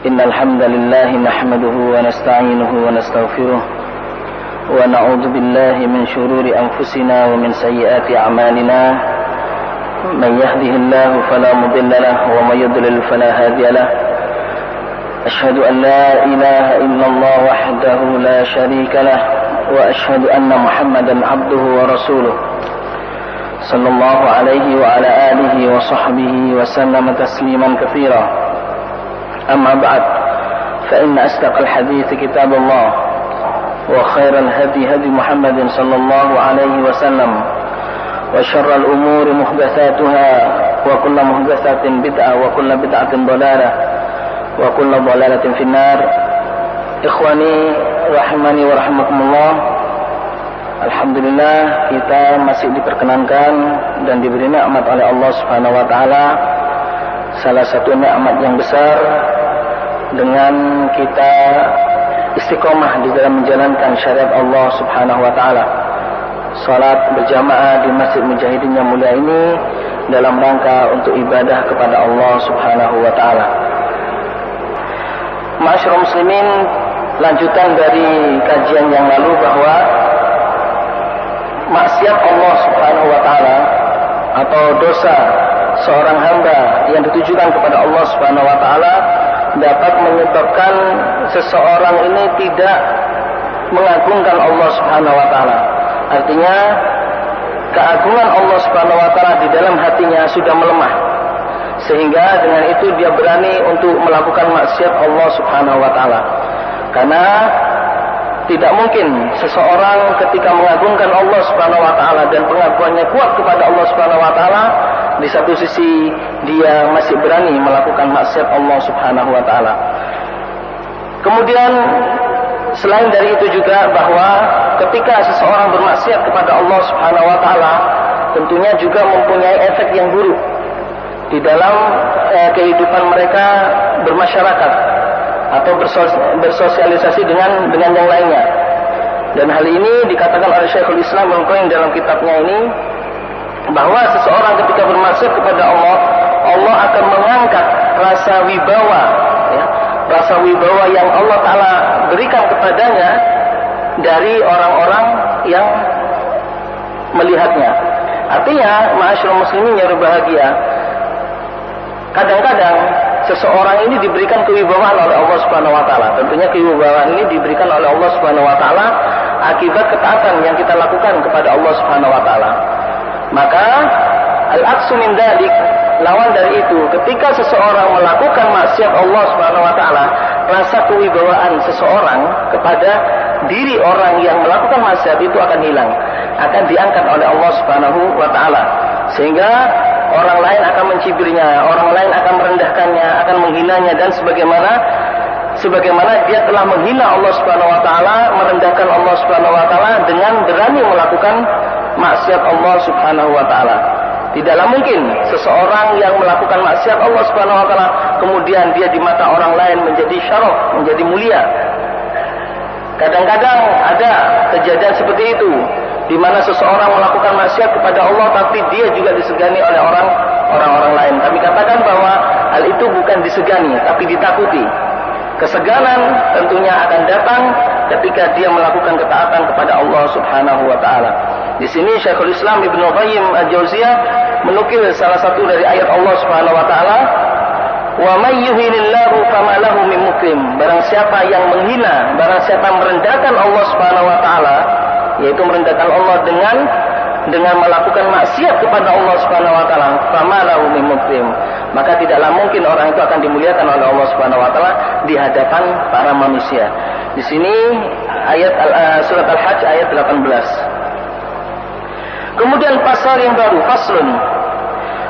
إن الحمد لله نحمده ونستعينه ونستغفره ونعوذ بالله من شرور أنفسنا ومن سيئات أعمالنا من يهده الله فلا مضل له ومن يضلل فلا هادي له أشهد أن لا إله إلا الله وحده لا شريك له وأشهد أن محمدا عبده ورسوله صلى الله عليه وعلى آله وصحبه وسلم تسليما كثيرا أما بعد فإن أصدق الحديث كتاب الله وخير الهدي هدي محمد صلى الله عليه وسلم وشر الأمور محدثاتها وكل محدثة بدعة وكل بدعة ضلالة وكل ضلالة في النار. Ikhwani rahimani wa rahimakumullah. Alhamdulillah kita masih diperkenankan dan diberi nikmat oleh Allah Subhanahu wa taala, salah satu nikmat yang besar dengan kita istiqomah di dalam menjalankan syariat Allah Subhanahu wa taala. Salat berjamaah di Masjid Mujahidin yang mulia ini dalam rangka untuk ibadah kepada Allah Subhanahu wa taala. Ma'asyiral muslimin, lanjutan dari kajian yang lalu bahwa maksiat Allah Subhanahu wa taala atau dosa seorang hamba yang ditujukan kepada Allah Subhanahu wa taala dapat menyebabkan seseorang ini tidak mengagungkan Allah Subhanahu wa taala. Artinya keagungan Allah Subhanahu wa taala di dalam hatinya sudah melemah, sehingga dengan itu dia berani untuk melakukan maksiat Allah Subhanahu wa taala. Karena tidak mungkin seseorang ketika mengagungkan Allah Subhanahu wa taala dan pengakuannya kuat kepada Allah Subhanahu wa taala, di satu sisi dia masih berani melakukan maksiat Allah Subhanahu wa taala. Kemudian selain dari itu juga bahwa ketika seseorang bermaksiat kepada Allah Subhanahu wa taala, tentunya juga mempunyai efek yang buruk di dalam kehidupan mereka bermasyarakat atau bersosialisasi dengan yang lainnya. Dan hal ini dikatakan oleh Syekhul Islam Ibnu Qayyim dalam kitabnya ini, bahwa seseorang ketika bermaksiat kepada Allah, Allah akan mengangkat rasa wibawa, ya, rasa wibawa yang Allah Ta'ala berikan kepadanya dari orang-orang yang melihatnya. Artinya, ma'asyiral muslimin yang berbahagia, kadang-kadang seseorang ini diberikan kewibawaan oleh Allah Subhanahu wa taala. Tentunya kewibawaan ini diberikan oleh Allah Subhanahu wa taala akibat ketaatan yang kita lakukan kepada Allah Subhanahu wa taala. Maka al-aqsu min dzalik, lawan dari itu, ketika seseorang melakukan maksiat Allah Subhanahu wa taala, rasa kewibawaan seseorang kepada diri orang yang melakukan maksiat itu akan hilang, akan diangkat oleh Allah Subhanahu wa taala, sehingga orang lain akan mencibirnya, orang lain akan merendahkannya, akan menghinanya, dan sebagaimana dia telah menghina Allah Subhanahu wa taala, merendahkan Allah Subhanahu wa taala dengan berani melakukan maksiat Allah Subhanahu wa taala. Tidaklah mungkin seseorang yang melakukan maksiat Allah Subhanahu wa taala kemudian dia di mata orang lain menjadi syaraf, menjadi mulia. Kadang-kadang ada kejadian seperti itu, di mana seseorang melakukan maksiat kepada Allah tapi dia juga disegani oleh orang-orang lain. Kami katakan bahwa hal itu bukan disegani tapi ditakuti. Keseganan tentunya akan datang ketika dia melakukan ketaatan kepada Allah Subhanahu wa taala. Di sini Syekhul Islam Ibnu Qayyim Al-Jauziyah menukil salah satu dari ayat Allah Subhanahu wa taala, "Wa may yuhinillahu fama lahu min mukrim." Barang siapa yang menghina, barang siapa yang merendahkan Allah Subhanahu wa taala, yaitu merendahkan Allah dengan melakukan maksiat kepada Allah Subhanahu wa taala, fama lahu min mukrim, maka tidaklah mungkin orang itu akan dimuliakan oleh Allah Subhanahu wa taala di hadapan para manusia. Di sini ayat surat Al-Hajj ayat 18. Kemudian pasal yang baru, faslun.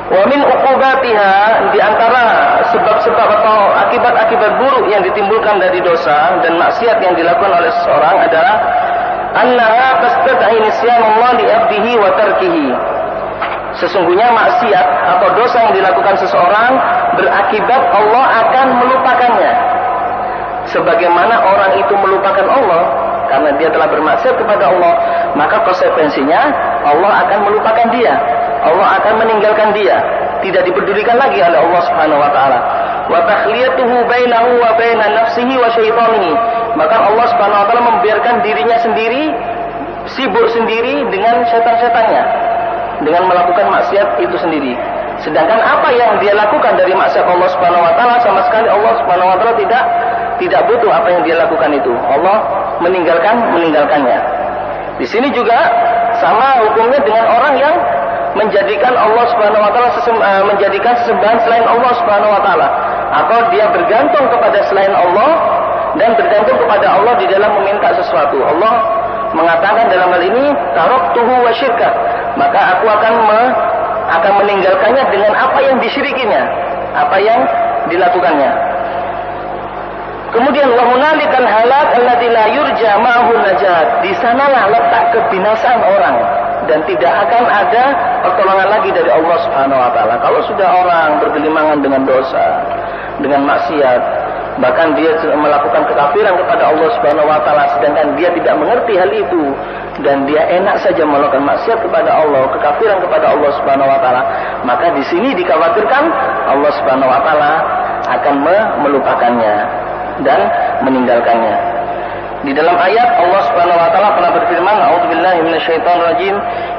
Wa min uqubatiha, di antara sebab-sebab atau akibat-akibat buruk yang ditimbulkan dari dosa dan maksiat yang dilakukan oleh seseorang adalah annaha tastad'i nisyanallah li 'abdihi wa tarkihi. Sesungguhnya maksiat atau dosa yang dilakukan seseorang berakibat Allah akan melupakannya. Sebagaimana orang itu melupakan Allah karena dia telah bermaksiat kepada Allah, maka konsekuensinya Allah akan melupakan dia, Allah akan meninggalkan dia, tidak dipedulikan lagi oleh Allah Subhanahu wa taala. wa takhliyatuhu bainahu wa baina nafsihi wa syaitanihi. Maka Allah Subhanahu wa taala membiarkan dirinya sendiri sibuk sendiri dengan setan-setannya, dengan melakukan maksiat itu sendiri. Sedangkan apa yang dia lakukan dari maksiat Allah Subhanahu wa taala, sama sekali Allah Subhanahu wa taala tidak butuh apa yang dia lakukan itu. Allah meninggalkannya. Di sini juga sama hukumnya dengan orang yang menjadikan Allah Subhanahu wa taala menjadikan sesembahan selain Allah Subhanahu wa taala, atau dia bergantung kepada selain Allah dan bergantung kepada Allah di dalam meminta sesuatu. Allah mengatakan dalam hal ini taraktuhu wa syirka, maka aku akan meninggalkannya dengan apa yang disyirikinya, apa yang dilakukannya. Kemudian wa hunalikal halak alladzi la yurja ma'ahu najat. Di sanalah letak kebinasaan orang dan tidak akan ada pertolongan lagi dari Allah Subhanahu wa taala. Kalau sudah orang bergelimangan dengan dosa, dengan maksiat, bahkan dia melakukan kekafiran kepada Allah Subhanahu wa taala, sedangkan dia tidak mengerti hal itu dan dia enak saja melakukan maksiat kepada Allah, kekafiran kepada Allah Subhanahu wa taala, maka di sini dikhawatirkan Allah Subhanahu wa taala akan melupakannya dan meninggalkannya. Di dalam ayat Allah Subhanahu wa taala pernah berfirman, "A'udzubillahi minasyaitonir rajim,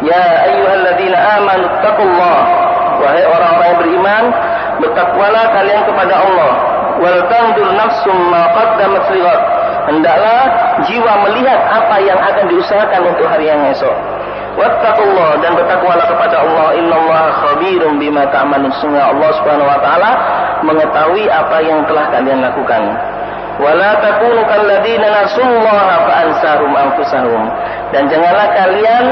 ya ayyuhalladzina amanu taqullah." Wahai orang-orang yang beriman, bertakwalah kalian kepada Allah. Wal tanzur nafsum ma qaddamat lighad. Hendaklah jiwa melihat apa yang akan diusahakan untuk hari yang esok. Wattaqullah, dan bertakwalah kepada Allah. Innallaha khabirum bima ta'malun. Sungguh Allah Subhanahu wa taala mengetahui apa yang telah kalian lakukan. Wala takunu kalladzina nasullaha fa ansahum anfusahum. Dan janganlah kalian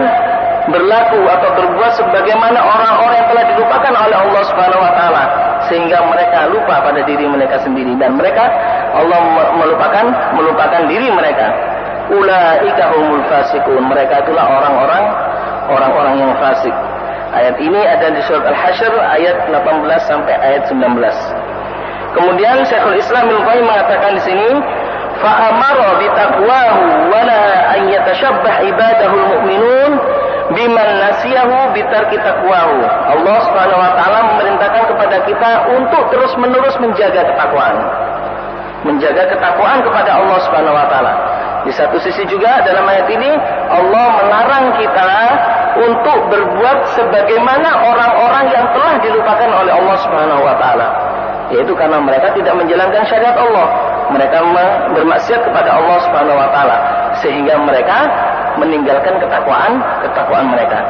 berlaku atau berbuat sebagaimana orang-orang yang telah dilupakan oleh Allah Subhanahu wa taala, sehingga mereka lupa pada diri mereka sendiri, dan mereka Allah melupakan diri mereka. Ulaika humul fasiqun. Mereka itulah orang-orang yang fasik. Ayat ini ada di surat Al-Hasyr ayat 18 sampai ayat 19. Kemudian Syekhul Islam Ibnu Qayyim mengatakan di sini, fa amara bi taqwahu wa la an yatashabbah ibadahul mu'minun biman nasiyahu bi tarki taqwahu. Allah Subhanahu wa taala memerintahkan kepada kita untuk terus-menerus menjaga ketakwaan. Menjaga ketakwaan kepada Allah Subhanahu wa taala. Di satu sisi juga dalam ayat ini Allah melarang kita untuk berbuat sebagaimana orang-orang yang telah dilupakan oleh Allah Subhanahu wa taala, yaitu karena mereka tidak menjalankan syariat Allah, mereka bermaksiat kepada Allah Subhanahu wa taala, sehingga mereka meninggalkan ketakwaan mereka.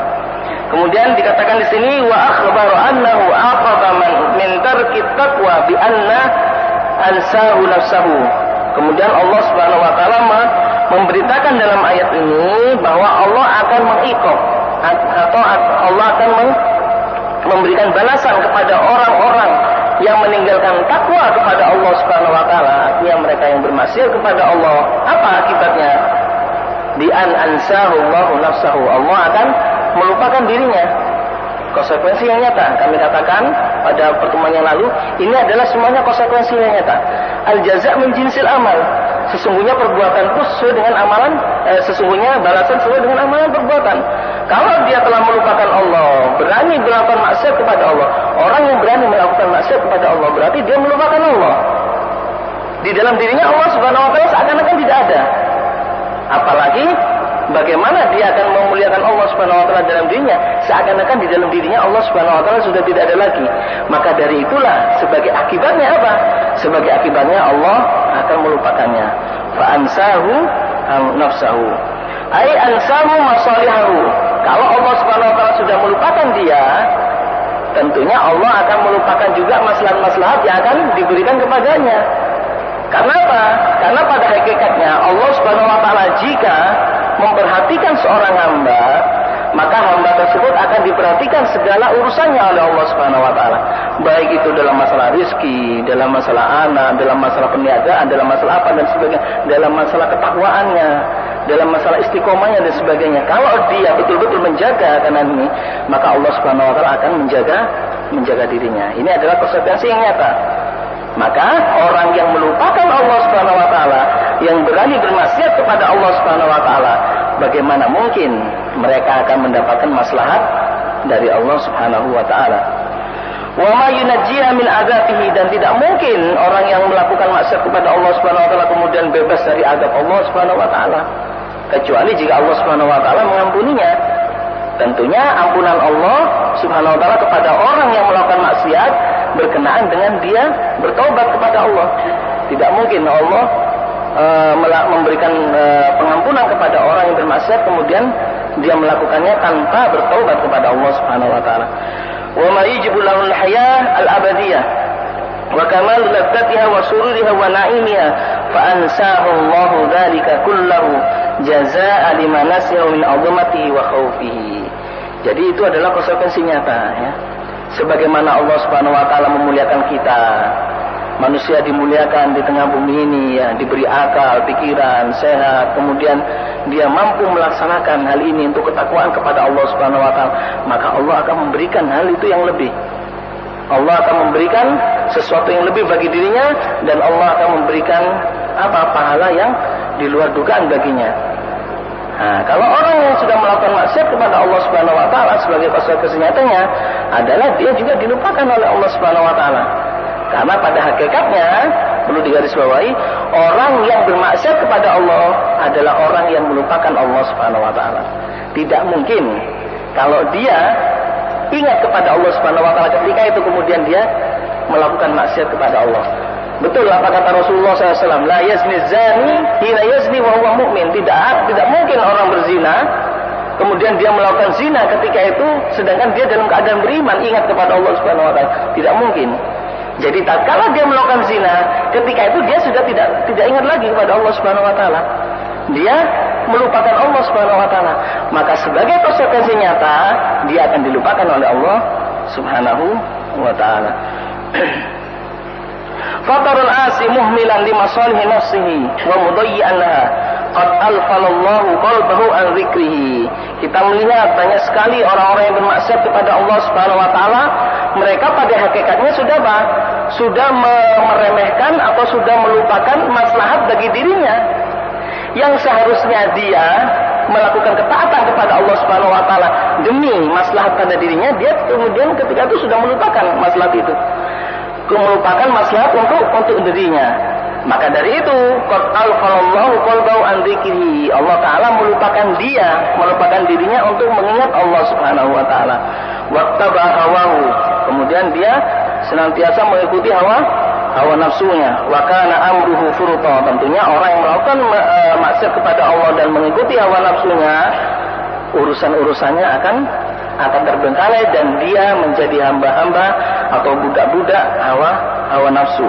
Kemudian dikatakan di sini wa akhbaru annahu aqaba min tarki taqwa bi anna ansahu nafsahu. Kemudian Allah Subhanahu wa taala memberitakan dalam ayat ini bahwa Allah akan mengiqab atau Allah akan memberikan balasan kepada orang-orang yang meninggalkan takwa kepada Allah Subhanahu wa taala, artinya mereka yang bermaksiat kepada Allah. Apa akibatnya? Di an ansahu Allahu nafsahu. Allah akan melupakan dirinya. Konsekuensi yang nyata. Kami katakan pada pertemuan yang lalu, ini adalah semuanya konsekuensi yang nyata. Al-jaza' min jinsil amal. Sesungguhnya perbuatan itu sesuai dengan amalan, sesungguhnya balasan sesuai dengan amalan perbuatan. Kalau dia telah melupakan Allah, berani melakukan maksiat kepada Allah, orang yang berani melakukan maksiat kepada Allah berarti dia melupakan Allah. Di dalam dirinya Allah Subhanahu wa taala seakan-akan tidak ada. Apalagi bagaimana dia akan memuliakan Allah Subhanahu wa taala dalam dirinya, seakan-akan di dalam dirinya Allah Subhanahu wa taala sudah tidak ada lagi. Maka dari itulah sebagai akibatnya apa? Sebagai akibatnya Allah akan melupakannya. Fa ansahu nafsahu. Ai ansahu masalihahu. Kalau Allah Subhanahu wa taala sudah melupakan dia, tentunya Allah akan melupakan juga maslahat-maslahat yang akan diberikan kepadanya. Karena apa? Karena pada hakikatnya Allah Subhanahu wa taala jika memperhatikan seorang hamba, maka hamba tersebut akan diperhatikan segala urusannya oleh Allah Subhanahu wa taala. Baik itu dalam masalah rezeki, dalam masalah anak, dalam masalah perniagaan, dalam masalah apa dan sebagainya, dalam masalah ketakwaannya, dalam masalah istiqomahnya dan sebagainya. Kalau dia betul-betul menjaga karena ini, maka Allah Subhanahu wa taala akan menjaga dirinya. Ini adalah konsekuensi yang nyata. Maka orang yang melupakan Allah Subhanahu wa taala, yang berani bermaksiat kepada Allah Subhanahu wa taala, bagaimana mungkin mereka akan mendapatkan maslahat dari Allah Subhanahu wa taala? Wa ma yunajjiha min adzabihi, dan tidak mungkin orang yang melakukan maksiat kepada Allah Subhanahu wa taala kemudian bebas dari azab Allah Subhanahu wa taala, kecuali jika Allah Subhanahu wa taala mengampuninya. Tentunya ampunan Allah Subhanahu wa taala kepada orang yang melakukan maksiat berkenaan dengan dia bertobat kepada Allah. Tidak mungkin Allah memberikan pengampunan kepada orang yang bermaksiat kemudian dia melakukannya tanpa bertobat kepada Allah Subhanahu wa taala. Wa ma yajibu lahu al-hayah al-abadiyah wa kamal ladzatiha wa sururiha wa na'imiha fa ansahu Allah dzalika kullahu jazaa'a liman nasiyahu min 'azamatihi wa khaufihi. Jadi itu adalah konsekuensi nyata ya. Sebagaimana Allah Subhanahu wa taala memuliakan kita, manusia dimuliakan di tengah bumi ini ya, diberi akal, pikiran, sehat, kemudian dia mampu melaksanakan hal ini untuk ketakwaan kepada Allah Subhanahu wa taala, maka Allah akan memberikan hal itu yang lebih. Allah akan memberikan sesuatu yang lebih bagi dirinya, dan Allah akan memberikan pahala yang di luar dugaan baginya. Nah, kalau orang yang sudah melakukan maksiat kepada Allah Subhanahu wa taala, sebagai konsekuensi nyatanya adalah dia juga dilupakan oleh Allah Subhanahu wa taala. Karena pada hakikatnya perlu digarisbawahi, orang yang bermaksiat kepada Allah adalah orang yang melupakan Allah Subhanahu wa taala. Tidak mungkin kalau dia ingat kepada Allah Subhanahu wa taala ketika itu kemudian dia melakukan maksiat kepada Allah. Betul apa kata Rasulullah SAW, la yazni zani hina yazni wa huwa mu'min. Tidak mungkin orang berzina kemudian dia melakukan zina ketika itu sedangkan dia dalam keadaan beriman, ingat kepada Allah Subhanahu wa taala. Tidak mungkin. Jadi tatkala dia melakukan zina, ketika itu dia sudah tidak ingat lagi kepada Allah Subhanahu wa taala. Dia melupakan Allah Subhanahu wa taala. Maka sebagai konsekuensi nyata, dia akan dilupakan oleh Allah Subhanahu wa taala. Fatarul asi muhmilan li masalihi nafsihi wa mudayyi'an laha qad alfalallahu qalbahu an dzikrihi. Kita melihat banyak sekali orang-orang yang bermaksiat kepada Allah Subhanahu wa taala, mereka pada hakikatnya sudah meremehkan atau sudah melupakan maslahat bagi dirinya. Yang seharusnya dia melakukan ketaatan kepada Allah Subhanahu wa taala demi maslahat pada dirinya, dia kemudian ketika itu sudah melupakan maslahat itu. Melupakan maslahat untuk dirinya. Maka dari itu, qad alfalallahu qalbahu an dzikrihi. Allah taala melupakan dirinya untuk mengingat Allah Subhanahu wa taala. Wattaba hawahu. Kemudian dia senantiasa mengikuti hawa nafsunya. Wa kana amruhu furta. Tentunya orang yang melakukan maksiat kepada Allah dan mengikuti hawa nafsunya, urusannya akan terbengkalai dan dia menjadi hamba-hamba atau budak-budak hawa nafsu.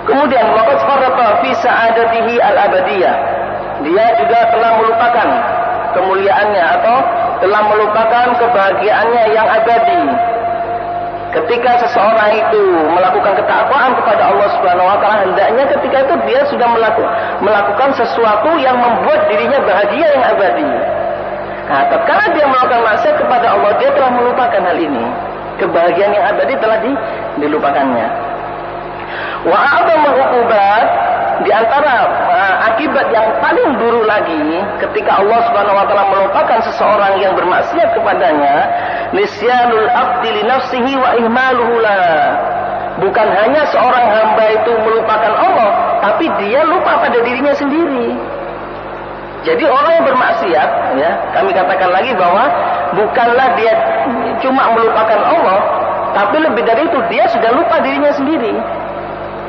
Kemudian waqad farata fi sa'adatihi al-abadiyah. Dia juga telah melupakan kemuliaannya atau telah melupakan kebahagiaannya yang abadi. Ketika seseorang itu melakukan ketakwaan kepada Allah Subhanahu wa taala, hendaknya ketika itu dia sudah melakukan sesuatu yang membuat dirinya bahagia yang abadi. Nah, tatkala dia melakukan maksiat kepada Allah, dia telah melupakan hal ini. Kebahagiaan yang abadi telah dilupakannya. Wa a'dhamul 'uqubat, di antara akibat yang paling buruk lagi ketika Allah Subhanahu wa taala melupakan seseorang yang bermaksiat kepadanya, nisyanul 'abdi li nafsihi wa ihmaluhu la. Bukan hanya seorang hamba itu melupakan Allah, tapi dia lupa pada dirinya sendiri. Jadi orang yang bermaksiat, ya, kami katakan lagi bahwa bukanlah dia cuma melupakan Allah, tapi lebih dari itu dia sudah lupa dirinya sendiri.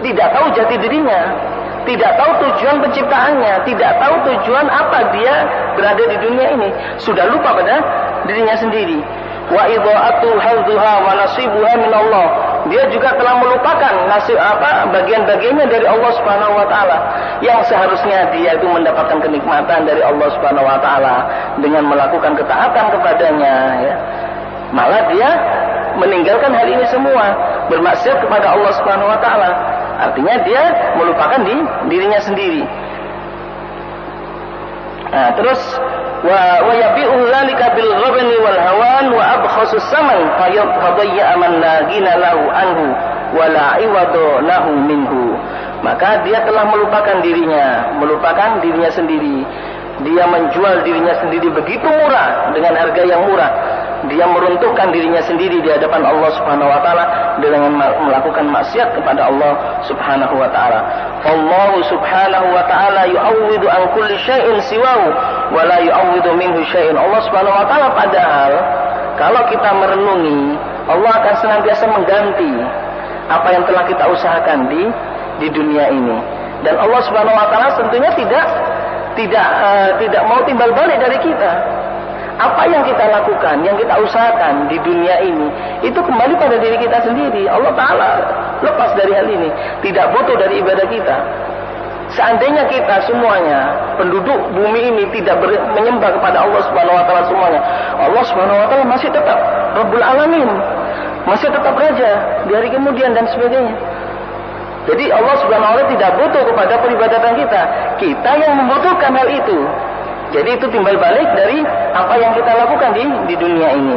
Tidak tahu jati dirinya, tidak tahu tujuan penciptaannya, tidak tahu tujuan apa dia berada di dunia ini. Sudah lupa pada dirinya sendiri. Wa idha'atu hadzuha wa nasibuha min Allah. Dia juga telah melupakan nasib bagian-bagiannya dari Allah Subhanahu wa taala yang seharusnya dia itu mendapatkan kenikmatan dari Allah Subhanahu wa taala dengan melakukan ketaatan kepadanya, ya. Malah dia meninggalkan hal ini semua, bermaksiat kepada Allah Subhanahu wa taala. Artinya dia melupakan dirinya sendiri. Nah, terus wa yabi'u dzalika bil ghabni wal hawan wa abkhasus saman fadayya man la ghina lahu anhu wa la iwadu lahu minhu. Maka dia telah melupakan dirinya sendiri. Dia menjual dirinya sendiri begitu murah dengan harga yang murah. dia meruntuhkan dirinya sendiri di hadapan Allah Subhanahu wa taala dengan melakukan maksiat kepada Allah Subhanahu wa taala. Allah Subhanahu wa taala yu'awwidu an kulli syai'in siwahu wa la yu'awwidu minhu syai'in. Allah Subhanahu wa taala padahal kalau kita merenungi, Allah akan senantiasa mengganti apa yang telah kita usahakan di dunia ini. Dan Allah Subhanahu wa taala tentunya tidak mau timbal balik dari kita. Apa yang kita lakukan, yang kita usahakan di dunia ini, itu kembali pada diri kita sendiri. Allah Ta'ala lepas dari hal ini, tidak butuh dari ibadah kita. Seandainya kita semuanya, penduduk bumi ini tidak menyembah kepada Allah Subhanahu wa taala semuanya, Allah Subhanahu wa taala masih tetap Rabbul Alamin, masih tetap Raja di hari kemudian dan sebagainya. Jadi Allah Subhanahu wa taala tidak butuh kepada peribadatan kita. Kita yang membutuhkan hal itu. Jadi itu timbal balik dari apa yang kita lakukan di dunia ini.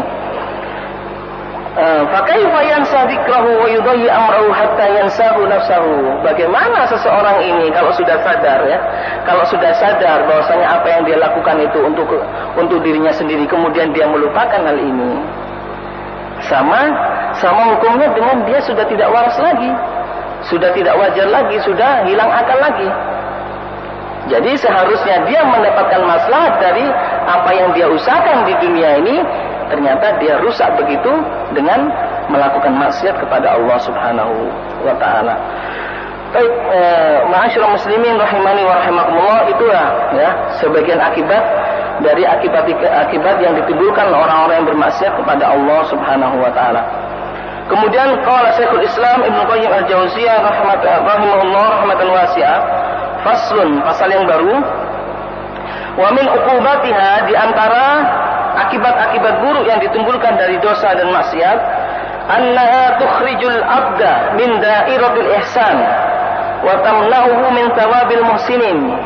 Fakaifa yansa dzikrahu wa yudayyi amrahu hatta yansahu nafsahu. Bagaimana seseorang ini kalau sudah sadar ya, kalau sudah sadar bahwasanya apa yang dia lakukan itu untuk dirinya sendiri, kemudian dia melupakan hal ini. Sama hukumnya dengan dia sudah tidak waras lagi, sudah tidak wajar lagi, sudah hilang akal lagi. Jadi seharusnya dia mendapatkan maslahat dari apa yang dia usahakan di dunia ini, ternyata dia rusak begitu dengan melakukan maksiat kepada Allah Subhanahu wa taala. Baik, ma'asyiral muslimin rahimani wa rahimakumullah, itulah ya sebagian akibat dari akibat yang ditimbulkan orang-orang yang bermaksiat kepada Allah Subhanahu wa taala. Kemudian qala Syekhul Islam Ibnu Qayyim Al-Jauziyah rahimahullah rahmatan wasi'ah, faslun, pasal yang baru, wa min uqubatiha, di antara akibat-akibat buruk yang ditimbulkan dari dosa dan maksiat, annaha tukhrijul abda min dairatil ihsan wa tamna'uhu min thawabil muhsinin.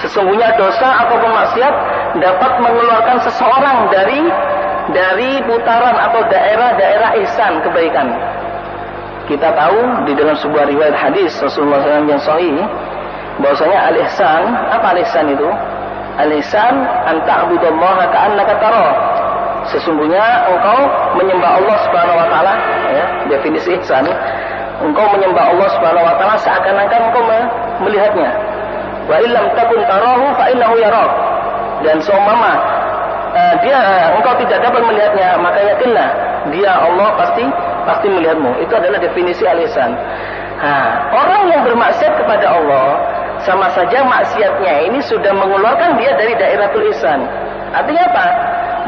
Sesungguhnya dosa ataupun maksiat dapat mengeluarkan seseorang dari putaran atau daerah-daerah ihsan, kebaikan. Kita tahu di dalam sebuah riwayat hadis Rasulullah SAW yang sahih bahwasanya al-ihsan, apa al-ihsan itu? Al-ihsan an ta'budallaha ka'annaka tarah. Sesungguhnya engkau menyembah Allah Subhanahu wa taala, ya, definisi ihsan, engkau menyembah Allah Subhanahu wa taala seakan-akan engkau melihatnya. Wa illam takun tarahu fa innahu yarak. Dan seumpama engkau tidak dapat melihatnya, maka yakinlah dia, Allah pasti melihatmu. Itu adalah definisi al-ihsan. Orang yang bermaksiat kepada Allah, sama saja maksiatnya ini sudah mengeluarkan dia dari dairatul ihsan. Artinya apa?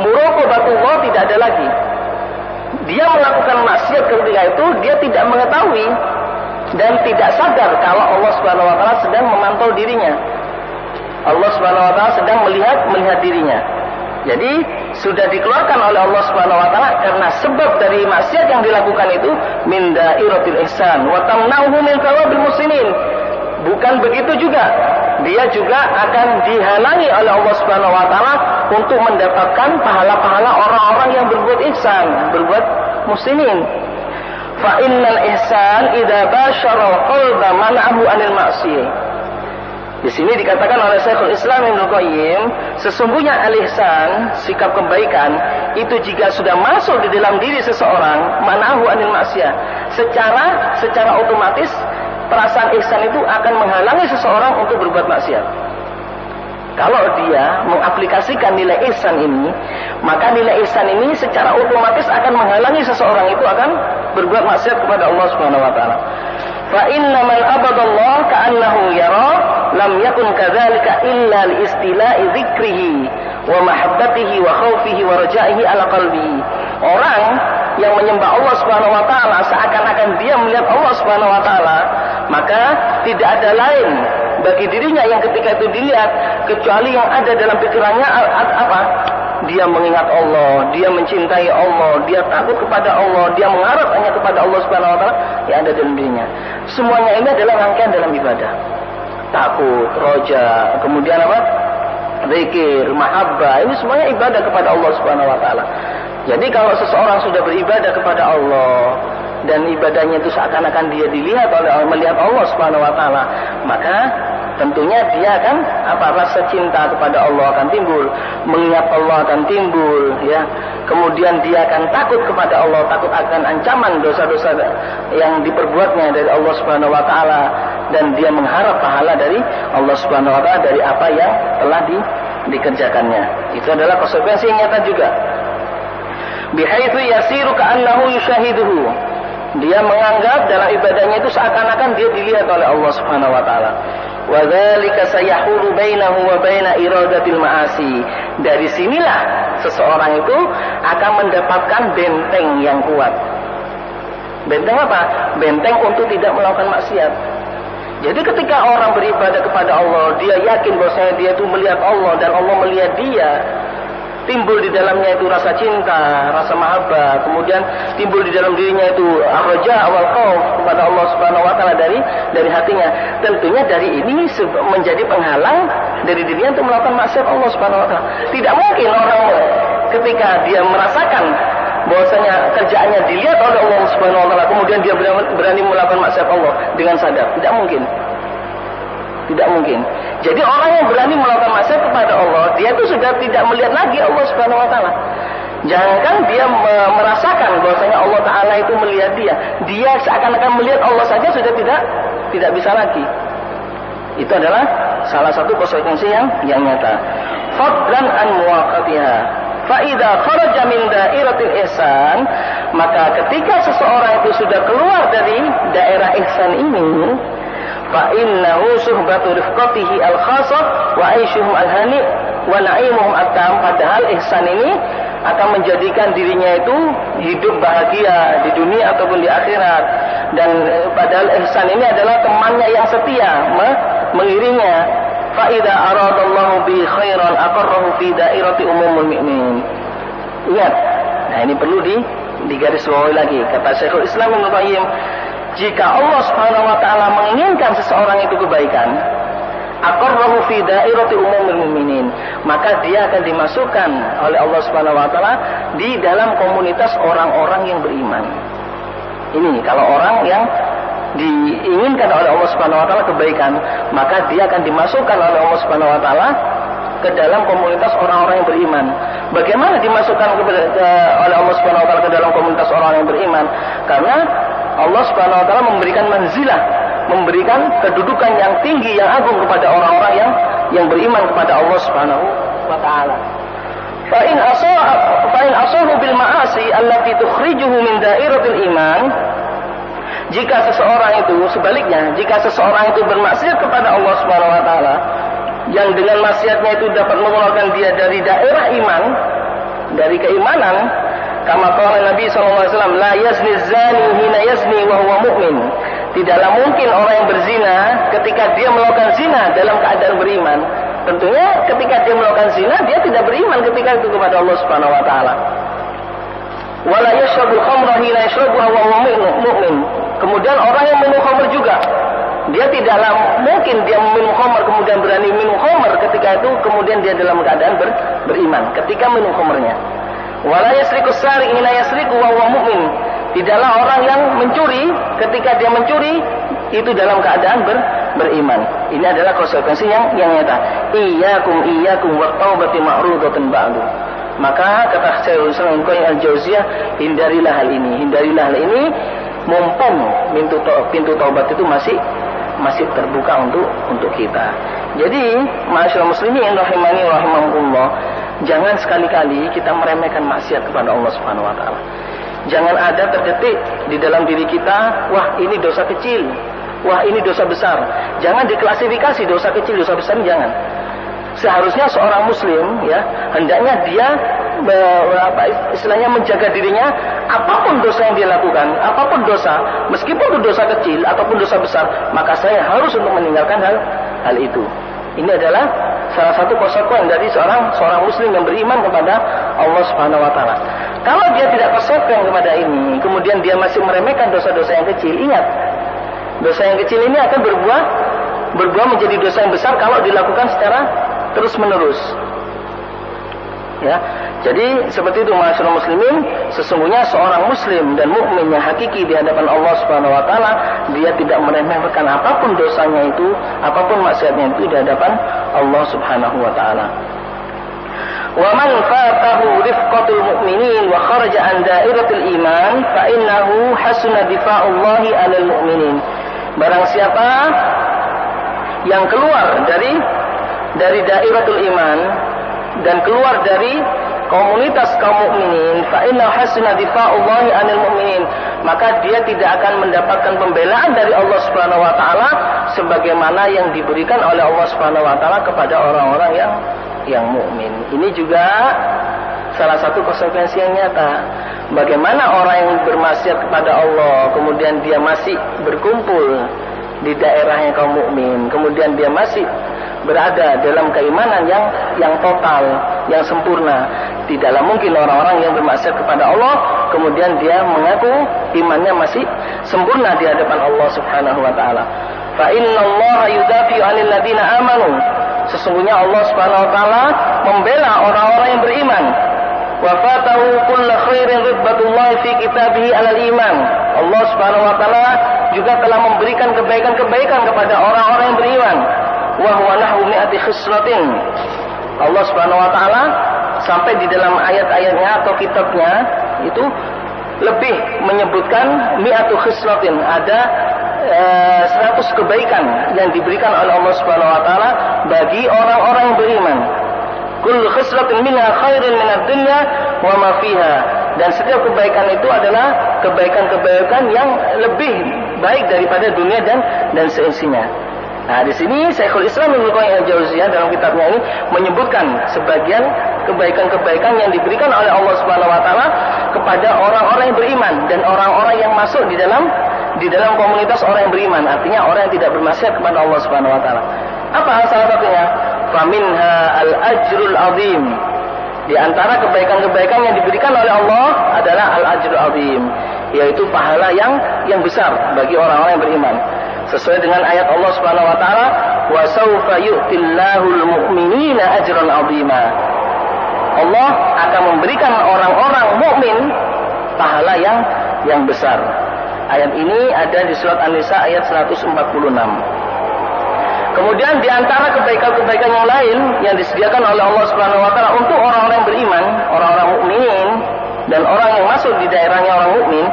Muraqabatullah tidak ada lagi. Dia melakukan maksiat ketika itu, dia tidak mengetahui dan tidak sadar kalau Allah Subhanahu wa taala sedang memantau dirinya. Allah Subhanahu wa taala sedang melihat dirinya. Jadi sudah dikeluarkan oleh Allah Subhanahu wa taala karena sebab dari maksiat yang dilakukan itu min dairatil ihsan wa tamna'uhu min thawabil muslimin. Bukan begitu juga, dia juga akan dihalangi oleh Allah Subhanahu wa taala untuk mendapatkan pahala-pahala orang-orang yang berbuat ihsan, berbuat muslimin. Fa innal ihsan idza bashara qalba man'ahu 'anil ma'siyah. Di sini dikatakan oleh Syekhul Islam Ibnu Qayyim, sesungguhnya al-ihsan, sikap kebaikan, itu jika sudah masuk di dalam diri seseorang, man'ahu 'anil ma'siyah, secara otomatis perasaan ihsan itu akan menghalangi seseorang untuk berbuat maksiat. Kalau dia mengaplikasikan nilai ihsan ini, maka nilai ihsan ini secara otomatis akan menghalangi seseorang itu akan berbuat maksiat kepada Allah Subhanahu wa taala. Fa inna man abadallaha ka'annahu yara lam yakun kadzalika illa li istila'i dzikrihi wa mahabbatihi wa khaufihi wa raja'ihi ala qalbihi. Orang yang menyembah Allah Subhanahu wa taala seakan-akan dia melihat Allah Subhanahu wa taala, maka tidak ada lain bagi dirinya yang ketika itu dilihat kecuali yang ada dalam pikirannya apa? Dia mengingat Allah, dia mencintai Allah, dia takut kepada Allah, dia mengharap hanya kepada Allah Subhanahu wa taala yang ada dalam dirinya. Semuanya ini adalah rangkaian dalam ibadah. Takut, roja, kemudian apa? Zikir, mahabbah, ini semuanya ibadah kepada Allah Subhanahu wa taala. Jadi kalau seseorang sudah beribadah kepada Allah dan ibadahnya itu seakan-akan dia melihat Allah Subhanahu wa taala, maka tentunya dia akan rasa cinta kepada Allah akan timbul, mengingat Allah akan timbul, ya. Kemudian dia akan takut kepada Allah, takut akan ancaman dosa-dosa yang diperbuatnya dari Allah Subhanahu wa taala, dan dia mengharap pahala dari Allah Subhanahu wa taala dari apa yang telah dikerjakannya. Itu adalah konsekuensi yang nyata juga. Bihaitsu yasiru ka'annahu yushahiduhu. Dia menganggap dalam ibadahnya itu seakan-akan dia dilihat oleh Allah Subhanahu wa taala. Wa dzalika sayahulu bainahu wa baina iradatil ma'asi. Dari sinilah seseorang itu akan mendapatkan benteng yang kuat. Benteng apa? Benteng untuk tidak melakukan maksiat. Jadi ketika orang beribadah kepada Allah, dia yakin bahwasanya dia itu melihat Allah dan Allah melihat dia. Timbul di dalamnya itu rasa cinta, rasa mahabbah, kemudian timbul di dalam dirinya itu ar-raja wal khauf kepada Allah Subhanahu wa taala dari hatinya. Tentunya dari ini menjadi penghalang dari dirinya untuk melakukan maksiat Allah Subhanahu wa taala. Tidak mungkin orang ketika dia merasakan bahwasanya kerjaannya dilihat oleh Allah Subhanahu wa taala kemudian dia berani melakukan maksiat Allah dengan sadar. Tidak mungkin. Tidak mungkin. Jadi orang yang berani melakukan maksiat kepada Allah, dia itu sudah tidak melihat lagi Allah Subhanahu wa taala. Jangankan dia merasakan bahwasanya Allah taala itu melihat dia, dia seakan-akan melihat Allah saja sudah tidak bisa lagi. Itu adalah salah satu konsekuensi yang nyata. Fadlan an muwaqatiha. Fa idza kharaja min dairatil ihsan, maka ketika seseorang itu sudah keluar dari daerah ihsan ini, fa innahu suhbatu rifqatihi al-khassah wa aishuhum al-hani wa na'imuhum at-tam. Padahal ihsan ini akan menjadikan dirinya itu hidup bahagia di dunia ataupun di akhirat, dan padahal ihsan ini adalah temannya yang setia mengiringnya. Fa idza aradallahu bi khairan aqarrahu fi dairati umumul mukminin. Ingat, nah ini perlu digarisbawahi lagi kata Syekhul Islam Ibnu Qayyim. Jika Allah Subhanahu wa taala menginginkan seseorang itu kebaikan, aqarrahu fi dairati umumil mukminin, maka dia akan dimasukkan oleh Allah Subhanahu wa taala di dalam komunitas orang-orang yang beriman. Ini kalau orang yang diinginkan oleh Allah Subhanahu wa taala kebaikan, maka dia akan dimasukkan oleh Allah Subhanahu wa taala ke dalam komunitas orang-orang yang beriman. Bagaimana dimasukkan oleh Allah Subhanahu wa taala ke dalam komunitas orang yang beriman? Karena Allah Subhanahu wa taala memberikan manzilah, memberikan kedudukan yang tinggi, yang agung kepada orang-orang yang beriman kepada Allah Subhanahu wa taala. Fa in asahu bil ma'asi allati tukhrijuhu min dairatil iman. Jika seseorang itu sebaliknya, jika seseorang itu bermaksiat kepada Allah Subhanahu wa taala, yang dengan maksiatnya itu dapat mengeluarkan dia dari daerah iman, dari keimanan, kama qala Nabi sallallahu alaihi wasallam, la yazni zani hina yazni wa huwa mu'min. Tidaklah mungkin orang yang berzina ketika dia melakukan zina dalam keadaan beriman. Tentunya ketika dia melakukan zina, dia tidak beriman ketika itu kepada Allah Subhanahu wa taala. Wala yashrabul khamra hina yashrabuha wa huwa mu'min. Kemudian orang yang minum khamr juga, dia tidaklah mungkin dia minum khamr kemudian berani minum khamr ketika itu kemudian dia dalam keadaan beriman ketika minum khamrnya. Wala yasriku sariq hina yasriku wa huwa mu'min. Tidaklah orang yang mencuri ketika dia mencuri itu dalam keadaan beriman. Ini adalah konsekuensi yang nyata. Iyyakum wa taubati ma'rudatun ba'du. Maka kata Syaikhul Islam Al-Jauziyah, hindarilah hal ini, mumpung pintu taubat itu masih terbuka untuk kita. Jadi, ma'asyiral muslimin rahimani rahimakumullah, jangan sekali-kali kita meremehkan maksiat kepada Allah Subhanahu wa taala. Jangan ada terdetik di dalam diri kita, wah ini dosa kecil, wah ini dosa besar. Jangan diklasifikasi dosa kecil, dosa besar, jangan. Seharusnya seorang muslim ya, hendaknya dia istilahnya menjaga dirinya, apapun dosa yang dia lakukan, apapun dosa, meskipun itu dosa kecil ataupun dosa besar, maka saya harus untuk meninggalkan hal itu. Ini adalah salah satu konsekuensi dari seorang muslim yang beriman kepada Allah Subhanahu wa taala. Kalau dia tidak konsekuensi kepada ini, kemudian dia masih meremehkan dosa-dosa yang kecil, ingat, dosa yang kecil ini akan berbuah menjadi dosa yang besar kalau dilakukan secara terus-menerus. Ya, Jadi seperti itu masyaallah muslimin, sesungguhnya seorang muslim dan mukmin yang hakiki di hadapan Allah Subhanahu wa taala, dia tidak meremehkan apapun dosanya itu, apapun maksiatnya itu di hadapan Allah Subhanahu wa taala. Wa man fatahu rifqatul mu'minin wa kharaja an dairatil iman fa innahu hasuna difa'ullahi 'alal mu'minin. Barang siapa yang keluar dari dairatul iman dan keluar dari komunitas kaum mukminin, fa inna hasuna difa'ullahi 'anil mu'minin, maka dia tidak akan mendapatkan pembelaan dari Allah Subhanahu wa taala sebagaimana yang diberikan oleh Allah Subhanahu wa taala kepada orang-orang yang mukmin. Ini juga salah satu konsekuensi yang nyata. Bagaimana orang yang bermaksiat kepada Allah, kemudian dia masih berkumpul di daerahnya kaum mukmin, kemudian dia masih berada dalam keimanan yang total, yang sempurna. Tidaklah mungkin orang-orang yang bermaksiat kepada Allah kemudian dia mengaku imannya masih sempurna di hadapan Allah Subhanahu wa taala. Fa innallaha yudafi'u 'anil ladzina amanu. Sesungguhnya Allah Subhanahu wa taala membela orang-orang yang beriman. Wa fatahu kullu khairin ridwatullahi fi kitabihi 'alal iman. Allah Subhanahu wa taala juga telah memberikan kebaikan-kebaikan kepada orang-orang yang beriman. Wa huwa nahwu mi'ati khislatin. Allah Subhanahu wa taala sampai di dalam ayat-ayatnya atau kitabnya itu lebih menyebutkan mi'atu khislatin, ada 100 kebaikan yang diberikan oleh Allah Subhanahu wa taala bagi orang-orang yang beriman. Kullu khislatin minha khairun minad dunya wa ma fiha. Dan setiap kebaikan itu adalah kebaikan-kebaikan yang lebih baik daripada dunia dan seisinya. Nah, di sini Syekhul Islam Ibnu Qayyim al-Jauziyah dalam kitabnya ini menyebutkan sebagian kebaikan-kebaikan yang diberikan oleh Allah Subhanahu wa taala kepada orang-orang yang beriman dan orang-orang yang masuk di dalam komunitas orang yang beriman, artinya orang yang tidak bermaksiat kepada Allah Subhanahu wa taala. Apa salah satunya? Faminha al-ajrul azim. Di antara kebaikan-kebaikan yang diberikan oleh Allah adalah al-ajrul azim, yaitu pahala yang besar bagi orang-orang yang beriman. Sesuai dengan ayat Allah Subhanahu wa taala, wa sawfa yu'tillahul mu'minina ajran 'azima. Allah akan memberikan orang-orang mukmin pahala yang besar. Ayat ini ada di surat An-Nisa ayat 146. Kemudian di antara kebaikan-kebaikan yang lain yang disediakan oleh Allah Subhanahu wa taala untuk orang-orang yang beriman, orang-orang mukminin dan orang yang masuk di daerahnya orang mukmin,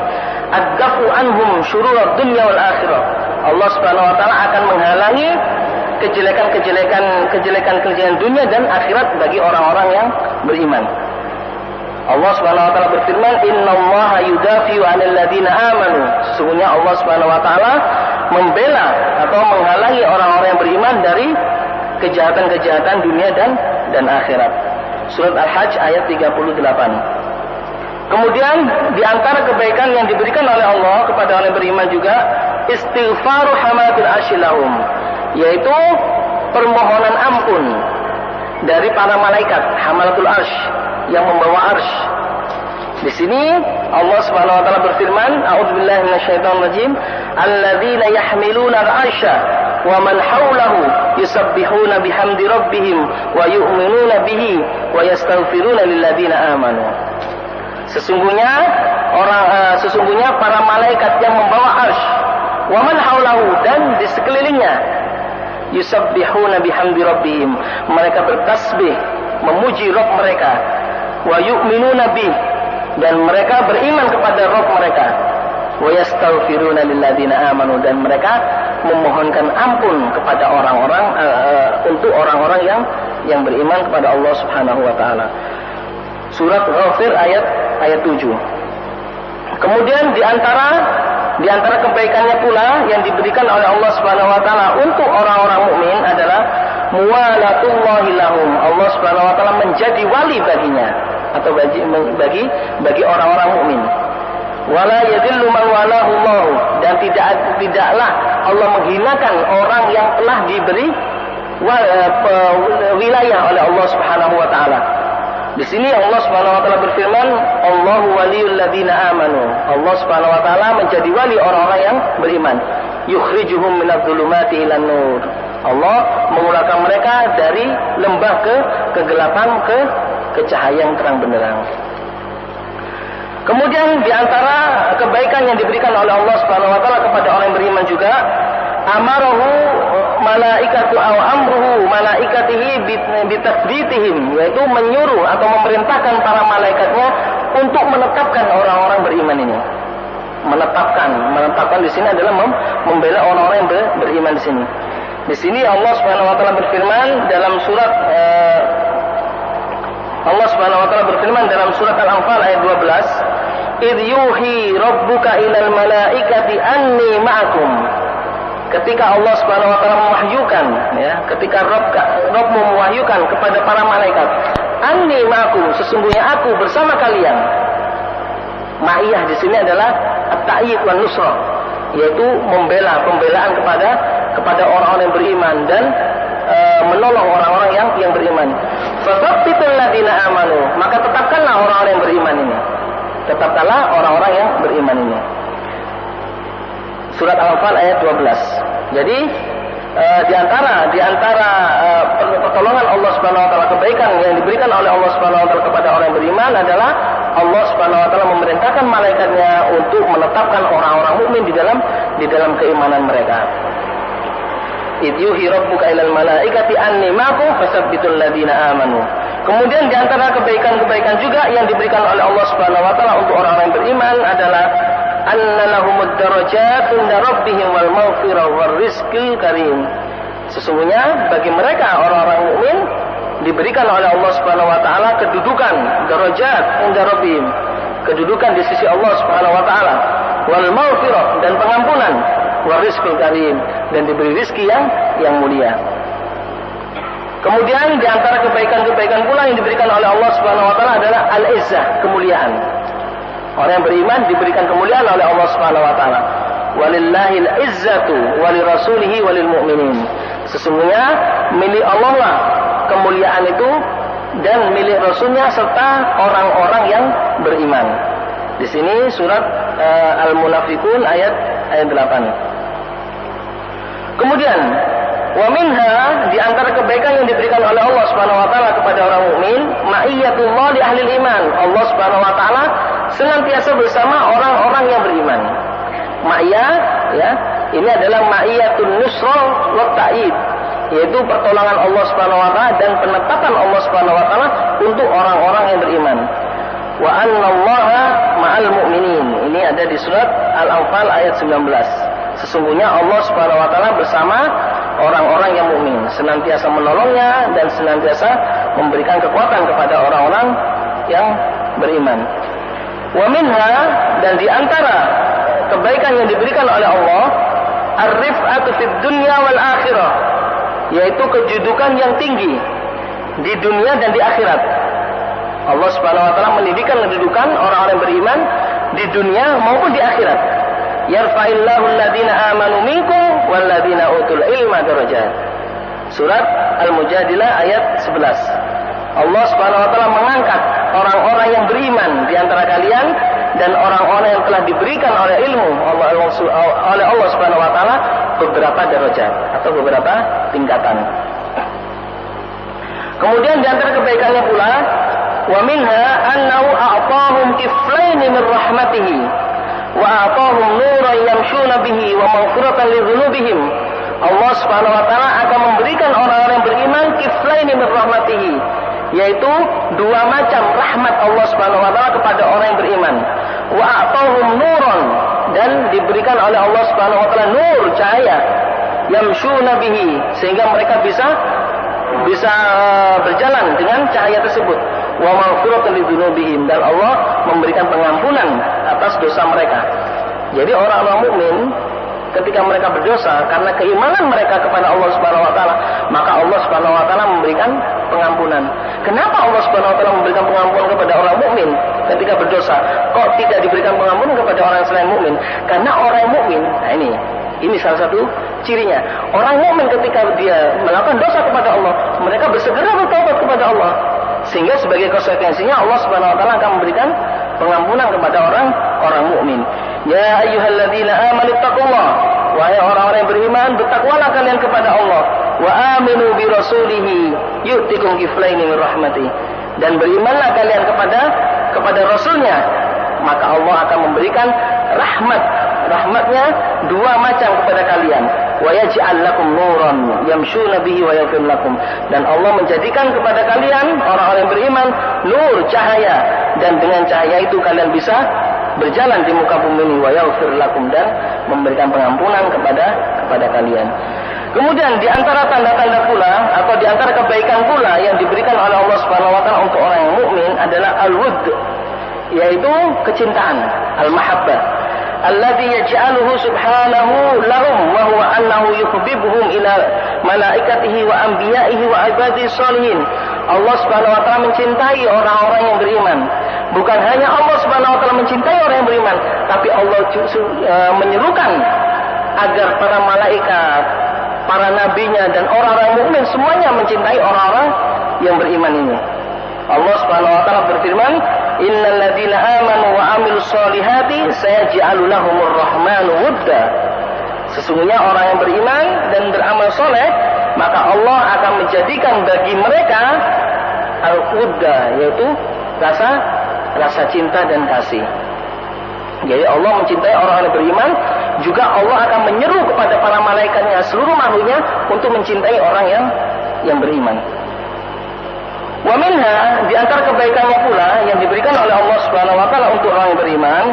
ad-dafu anhum syururad dunya wal akhirah. Allah Subhanahu wa taala akan menghalangi kejelekan-kejelekan dunia dan akhirat bagi orang-orang yang beriman. Allah Subhanahu wa taala berfirman, "Innallaha yudafi'u 'anil ladzina amanu." Sesungguhnya Allah Subhanahu wa taala membela atau menghalangi orang-orang yang beriman dari kejahatan-kejahatan dunia dan akhirat. Surat Al-Hajj ayat 38. Kemudian di antara kebaikan yang diberikan oleh Allah kepada orang yang beriman juga istighfaru hamalatul asyilahum, yaitu permohonan ampun dari para malaikat hamalatul arsh yang membawa arsh. Di sini Allah Subhanahu wa taala berfirman, a'udzubillahi minasyaitonir rajim, alladzina yahmiluna al-arsha wa man hawlahu yusabbihuna bihamdi rabbihim wa yu'minuna bihi wa yastaghfiruna lilladzina amanu. Sesungguhnya para malaikat yang membawa arsh, wa man haulahu, dan di sekelilingnya, yusabbihuna bihamdi rabbihim, mereka bertasbih memuji Rabb mereka, wa yu'minuna bih, dan mereka beriman kepada Rabb mereka, wa yastaghfiruna lilladzina amanu, dan mereka memohonkan ampun kepada orang-orang untuk orang-orang yang beriman kepada Allah Subhanahu wa taala. Surat Ghafir ayat 7. Kemudian di antara kebaikannya pula yang diberikan oleh Allah Subhanahu wa taala untuk orang-orang mukmin adalah muwalatullahi lahum. Allah Subhanahu wa taala menjadi wali baginya atau bagi orang-orang mukmin. Wala yadhillu man walahu Allah, dan tidaklah Allah menghinakan orang yang telah diberi wilayah oleh Allah Subhanahu wa taala. Di sini Allah Subhanahu wa taala berfirman, Allahu waliyul ladzina amanu. Allah Subhanahu wa taala menjadi wali orang-orang yang beriman. Yukhrijuhum minadh-dhulumati ilan nur. Allah mengeluarkan mereka dari lembah kegelapan ke cahaya yang terang benderang. Kemudian di antara kebaikan yang diberikan oleh Allah Subhanahu wa taala kepada orang yang beriman juga, amarahu malaikatu aw amruhu malaikatihi bitasbitihim, yaitu menyuruh atau memerintahkan para malaikatnya untuk menetapkan orang-orang beriman ini. Menetapkan di sini adalah membela orang-orang yang beriman di sini. Di sini Allah Subhanahu wa taala berfirman dalam surat Al-Anfal ayat 12, "Idh yuhi rabbuka ilal malaikati anni ma'akum." Ketika Allah Subhanahu wa taala mewahyukan, ketika Rabbmu mewahyukan kepada para malaikat, "Anni ma'akum," sesungguhnya aku bersama kalian. Ma'iyah di sini adalah at-ta'yid wan nusrah, yaitu pembelaan kepada orang-orang yang beriman dan menolong orang-orang yang beriman. Fasabbitul ladina amanu, maka tetapkanlah orang-orang yang beriman ini. Tetapkanlah orang-orang yang beriman ini. Surat Al-Anfal ayat 12. Jadi di antara pertolongan Allah Subhanahu wa taala, kebaikan yang diberikan oleh Allah Subhanahu wa taala kepada orang yang beriman adalah Allah Subhanahu wa taala memerintahkan malaikatnya untuk menetapkan orang-orang mukmin di dalam keimanan mereka. Idyuhi rabbuka ilal malaikati anni ma'akum fasabbitul ladina amanu. Kemudian di antara kebaikan-kebaikan juga yang diberikan oleh Allah Subhanahu wa taala untuk orang-orang yang beriman adalah anna lahumud darajat inda rabbihim wal maghfirah war rizqil karim. Sesungguhnya bagi mereka orang-orang mukmin diberikan oleh Allah Subhanahu wa taala kedudukan darajat inda rabbihim, kedudukan di sisi Allah Subhanahu wa taala, wal maghfirah dan pengampunan, war rizqil karim dan diberi rezeki yang mulia. Kemudian di antara kebaikan-kebaikan pula yang diberikan oleh Allah Subhanahu wa taala adalah al-izzah, kemuliaan. Orang yang beriman diberikan kemuliaan oleh Allah Subhanahu wa taala. Walillahil izzatu walirasulihi walil mu'minin. Sesungguhnya milik Allah lah kemuliaan itu dan milik Rasulnya serta orang-orang yang beriman. Di sini surat Al-Munafiqun ayat 8. Kemudian wa minha, di antara kebaikan yang diberikan oleh Allah Subhanahu wa taala kepada orang mukmin, ma'iyatullah li ahli iman. Allah Subhanahu wa taala senantiasa bersama orang-orang yang beriman. Ma'iyah ini adalah ma'iyatun nusra wa ta'id, yaitu pertolongan Allah Subhanahu wa taala dan penetapan Allah Subhanahu wa taala untuk orang-orang yang beriman. Wa annallaha ma'al mu'minin. Ini ada di surat Al-Anfal ayat 19. Sesungguhnya Allah Subhanahu wa taala bersama orang-orang yang mukmin, senantiasa menolongnya dan senantiasa memberikan kekuatan kepada orang-orang yang beriman. Wa minha, dan di antara kebaikan yang diberikan oleh Allah, ar-rif'atu fid dunya wal akhirah, yaitu kedudukan yang tinggi di dunia dan di akhirat. Allah Subhanahu wa taala meninggikan kedudukan orang-orang beriman di dunia maupun di akhirat. Yarfa'illahu alladhina amanu minkum walladhina utul ilma darajat. Surat Al-Mujadilah ayat 11. Allah Subhanahu wa taala mengangkat orang-orang yang beriman di antara kalian dan orang-orang yang telah diberikan oleh ilmu oleh Allah Subhanahu wa taala beberapa derajat atau beberapa tingkatan. Kemudian di antara kebaikannya pula, wa minha annahu a'tahum kiflaini min rahmatihi wa a'tahum nuran yamshuna bihi wa maghfiratan li dzunubihim. Allah Subhanahu wa taala akan memberikan orang-orang yang beriman kiflaini min rahmatihi, yaitu dua macam rahmat Allah Subhanahu wa taala kepada orang yang beriman. Wa a'tahum nuran, dan diberikan oleh Allah Subhanahu wa taala nur, cahaya, yamshuna bihi, sehingga mereka bisa berjalan dengan cahaya tersebut. Wa maghfiratan lidzunubihim, dan Allah memberikan pengampunan atas dosa mereka. Jadi orang-orang mukmin ketika mereka berdosa karena keimanan mereka kepada Allah Subhanahu wa taala, maka Allah Subhanahu wa taala memberikan pengampunan. Kenapa Allah Subhanahu wa taala memberikan pengampunan kepada orang mukmin ketika berdosa? Kok tidak diberikan pengampunan kepada orang selain mukmin? Karena orang mukmin, nah ini salah satu cirinya. Orang mukmin ketika dia melakukan dosa kepada Allah, mereka bersegera bertobat kepada Allah. Sehingga sebagai konsekuensinya Allah Subhanahu wa taala akan memberikan pengampunan kepada orang mukmin. Ya ayyuhalladzina amanu taqullah, wahai orang-orang yang beriman, bertakwalah kalian kepada Allah. Wa aminu bi rasulihi yu'tikum kiflaini min rahmati, dan berimanlah kalian kepada Rasulnya, maka Allah akan memberikan rahmatnya dua macam kepada kalian. Wa yaj'al lakum nuran yamshuna bihi wa yaghfir lakum, dan Allah menjadikan kepada kalian orang-orang yang beriman nur, cahaya, dan dengan cahaya itu kalian bisa berjalan di muka bumi ini, wa yaghfir lakum, dan memberikan pengampunan kepada kalian. Kemudian di antara tanda-tanda pula atau di antara kebaikan pula yang diberikan oleh Allah Subhanahu wa taala untuk orang yang mukmin adalah al-wudd, yaitu kecintaan, al-mahabbah, alladhi yaj'aluhu subhanahu lahum wa huwa annahu yuhibbuhum ila malaikatihi wa anbiya'ihi wa ibadihi sholihin. Allah Subhanahu wa taala mencintai orang-orang yang beriman. Bukan hanya Allah Subhanahu wa taala mencintai orang yang beriman, tapi Allah menyerukan agar para malaikat, para nabinya, dan orang-orang mukmin semuanya mencintai orang-orang yang beriman ini. Allah Subhanahu wa taala berfirman, "Innal ladzina amanu wa 'amilus solihati sayaj'alu lahumur rahmanu wudda." Sesungguhnya orang yang beriman dan beramal soleh, maka Allah akan menjadikan bagi mereka al-wudda, yaitu rasa cinta dan kasih. Jadi Allah mencintai orang yang beriman, juga Allah akan menyeru kepada para malaikatnya, seluruh makhluknya, untuk mencintai orang yang beriman. Wa minha, di antara kebaikannya pula yang diberikan oleh Allah Subhanahu wa taala untuk orang yang beriman,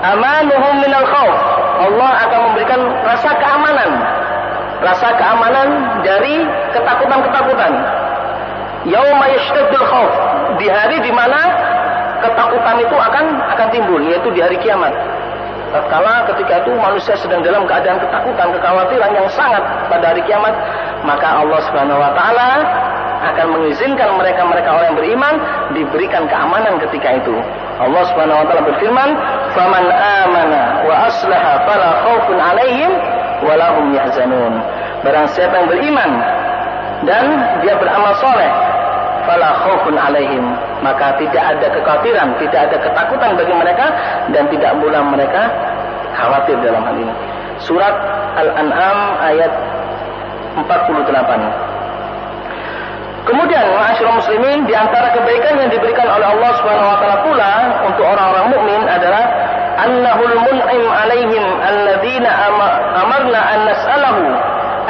amanuhum minal khauf. Allah akan memberikan rasa keamanan dari ketakutan-ketakutan. Yauma yashtaddul khauf, di hari di mana ketakutan itu akan timbul, yaitu di hari kiamat. Tatkala ketika itu manusia sedang dalam keadaan ketakutan, kekhawatiran yang sangat pada hari kiamat, maka Allah Subhanahu wa taala akan mengizinkan mereka orang yang beriman diberikan keamanan ketika itu. Allah Subhanahu wa taala berfirman, "Faman amana wa aslaha fala khaufun 'alaihim wa lahum yahzanun." Barang siapa yang beriman dan dia beramal soleh, fala khaufun 'alaihim, maka tidak ada kekhawatiran, tidak ada ketakutan bagi mereka, dan tidak pula mereka khawatir dalam hal ini. Surat Al-An'am ayat 48. Kemudian, ma'asyiral muslimin, di antara kebaikan yang diberikan oleh Allah Subhanahu wa taala pula untuk orang-orang mukmin adalah annahul mun'im 'alaihim alladzina amarna an nas'alahu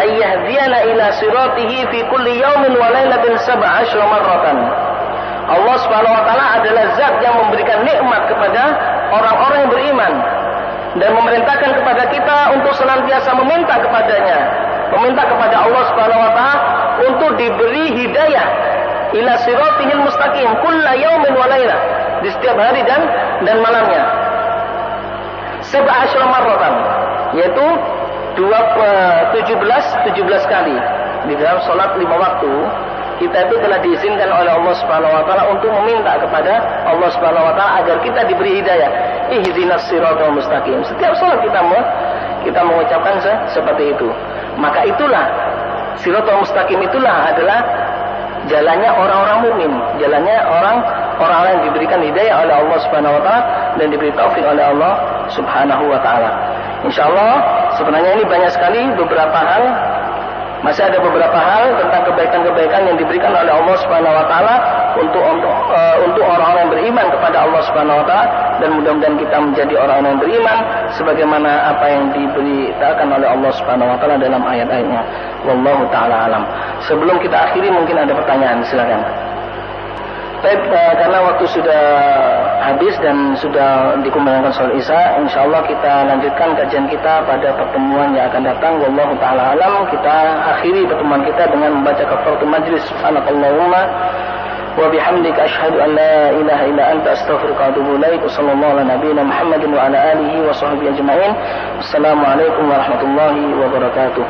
ay yahdiyana ila siratihi fi kulli yawmin wa lailatin 17 marratan. Allah Subhanahu wa taala adalah zat yang memberikan nikmat kepada orang-orang yang beriman dan memerintahkan kepada kita untuk senantiasa meminta kepadanya, meminta kepada Allah Subhanahu wa taala untuk diberi hidayah ila siratihil mustaqim kulla yaumin wa lailah, di setiap hari dan malamnya. 17 marratan, yaitu 17 kali di dalam salat 5 waktu. Kita itu telah diizinkan oleh Allah Subhanahu wa taala untuk meminta kepada Allah Subhanahu wa taala agar kita diberi hidayah. Ihdinas siratal mustaqim. Setiap salat kita mengucapkan seperti itu. Maka itulah siratal mustaqim, itulah adalah jalannya orang-orang mukmin, jalannya orang-orang yang diberikan hidayah oleh Allah Subhanahu wa taala dan diberi taufik oleh Allah Subhanahu wa taala. Insyaallah sebenarnya ini banyak sekali masih ada beberapa hal tentang kebaikan-kebaikan yang diberikan oleh Allah Subhanahu wa taala untuk orang-orang yang beriman kepada Allah Subhanahu wa taala, dan mudah-mudahan kita menjadi orang-orang yang beriman sebagaimana apa yang diberitakan oleh Allah Subhanahu wa taala dalam ayat-ayatnya. Wallahu taala alam. Sebelum kita akhiri, mungkin ada pertanyaan, silakan. Baik, karena waktu sudah habis dan sudah dikumandangkan sholat Isya, insyaallah kita lanjutkan kajian kita pada pertemuan yang akan datang. Wallahu taala alam. Kita akhiri pertemuan kita dengan membaca kafaratul majlis. Subhanakallahumma wa bihamdika asyhadu an la ilaha illa anta astaghfiruka wa atubu ilaik. Wassallallahu ala nabiyyina Muhammadin wa ala alihi wa sahbihi ajma'in. Assalamualaikum warahmatullahi wabarakatuh.